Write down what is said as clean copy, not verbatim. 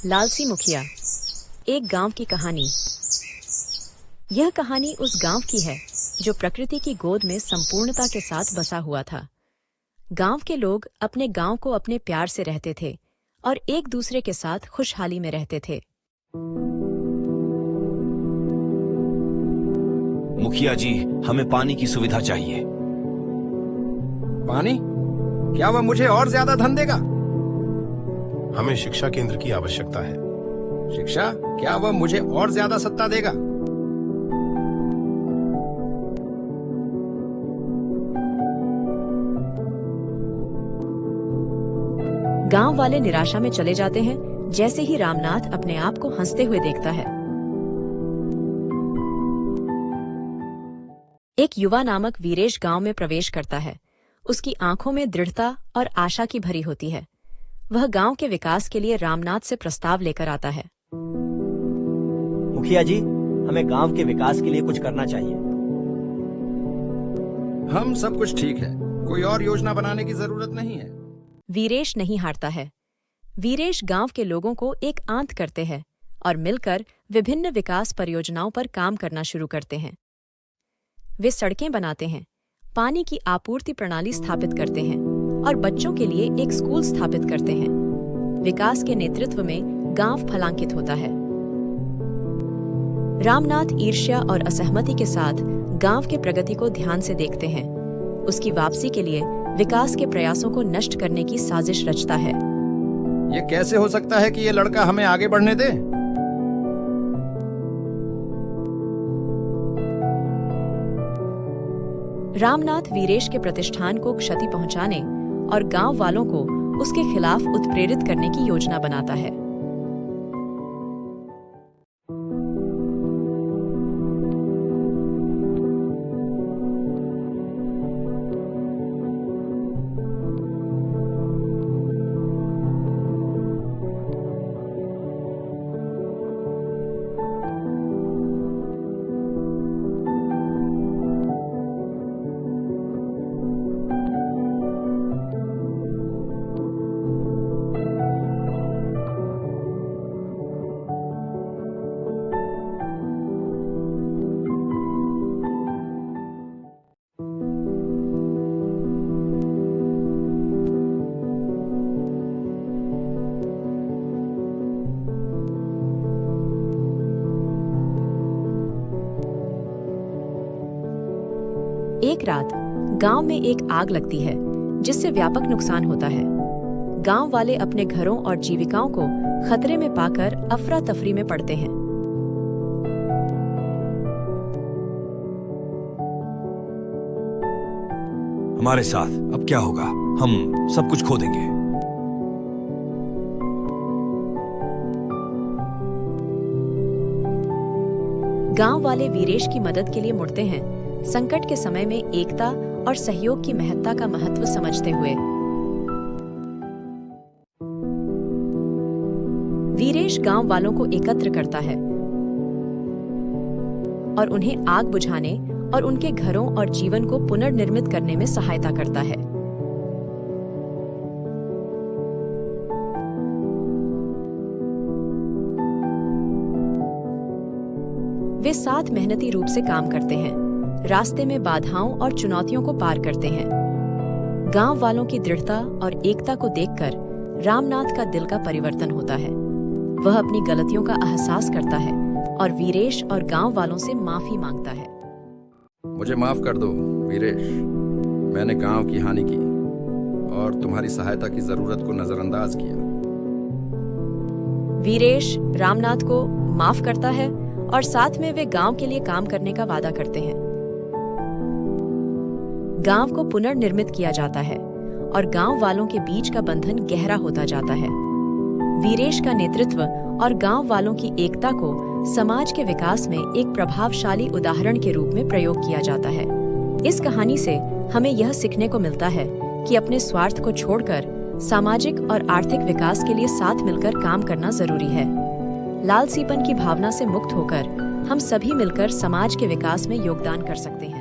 लालसी मुखिया, एक गांव की कहानी। यह कहानी उस गांव की है जो प्रकृति की गोद में संपूर्णता के साथ बसा हुआ था। गांव के लोग अपने गांव को अपने प्यार से रहते थे और एक दूसरे के साथ खुशहाली में रहते थे। मुखिया जी, हमें पानी की सुविधा चाहिए। पानी? क्या वह मुझे और ज्यादा धन देगा? हमें शिक्षा केंद्र की आवश्यकता है। शिक्षा? क्या वह मुझे और ज्यादा सत्ता देगा? गांव वाले निराशा में चले जाते हैं जैसे ही रामनाथ अपने आप को हंसते हुए देखता है। एक युवा नामक वीरेश गांव में प्रवेश करता है। उसकी आंखों में दृढ़ता और आशा की भरी होती है। वह गांव के विकास के लिए रामनाथ से प्रस्ताव लेकर आता है। मुखिया जी, हमें गांव के विकास के लिए कुछ करना चाहिए। हम सब कुछ ठीक है, कोई और योजना बनाने की जरूरत नहीं है। वीरेश नहीं हारता है। वीरेश गांव के लोगों को एक आंत करते हैं और मिलकर विभिन्न विकास परियोजनाओं पर काम करना शुरू करते हैं। वे सड़कें बनाते हैं, पानी की आपूर्ति प्रणाली स्थापित करते हैं और बच्चों के लिए एक स्कूल स्थापित करते हैं। विकास के नेतृत्व में गांव फलांकित होता है। रामनाथ ईर्ष्या और असहमति के साथ गांव के प्रगति को ध्यान से देखते हैं। उसकी वापसी के लिए विकास के प्रयासों को नष्ट करने की साजिश रचता है। ये कैसे हो सकता है कि ये लड़का हमें आगे बढ़ने दे? रामनाथ वीरेश के प्रतिष्ठान को क्षति पहुंचाने और गांव वालों को उसके खिलाफ उत्प्रेरित करने की योजना बनाता है। एक रात गांव में एक आग लगती है जिससे व्यापक नुकसान होता है। गांव वाले अपने घरों और जीविकाओं को खतरे में पाकर अफरा तफरी में पड़ते हैं। हमारे साथ अब क्या होगा? हम सब कुछ खो देंगे। गांव वाले वीरेश की मदद के लिए मुड़ते हैं, संकट के समय में एकता और सहयोग की महत्ता का महत्व समझते हुए। वीरेश गांव वालों को एकत्र करता है और उन्हें आग बुझाने और उनके घरों और जीवन को पुनर्निर्मित करने में सहायता करता है। वे साथ मेहनती रूप से काम करते हैं, रास्ते में बाधाओं और चुनौतियों को पार करते हैं। गांव वालों की दृढ़ता और एकता को देखकर रामनाथ का दिल का परिवर्तन होता है। वह अपनी गलतियों का एहसास करता है और वीरेश और गांव वालों से माफी मांगता है। मुझे माफ कर दो वीरेश, मैंने गांव की हानि की और तुम्हारी सहायता की जरूरत को नजरअंदाज किया। वीरेश रामनाथ को माफ करता है और साथ में वे गांव के लिए काम करने का वादा करते हैं। गांव को पुनर्निर्मित किया जाता है और गांव वालों के बीच का बंधन गहरा होता जाता है। वीरेश का नेतृत्व और गांव वालों की एकता को समाज के विकास में एक प्रभावशाली उदाहरण के रूप में प्रयोग किया जाता है। इस कहानी से हमें यह सीखने को मिलता है कि अपने स्वार्थ को छोड़कर सामाजिक और आर्थिक विकास के लिए साथ मिलकर काम करना जरूरी है। लालसीपन की भावना से मुक्त होकर हम सभी मिलकर समाज के विकास में योगदान कर सकते हैं।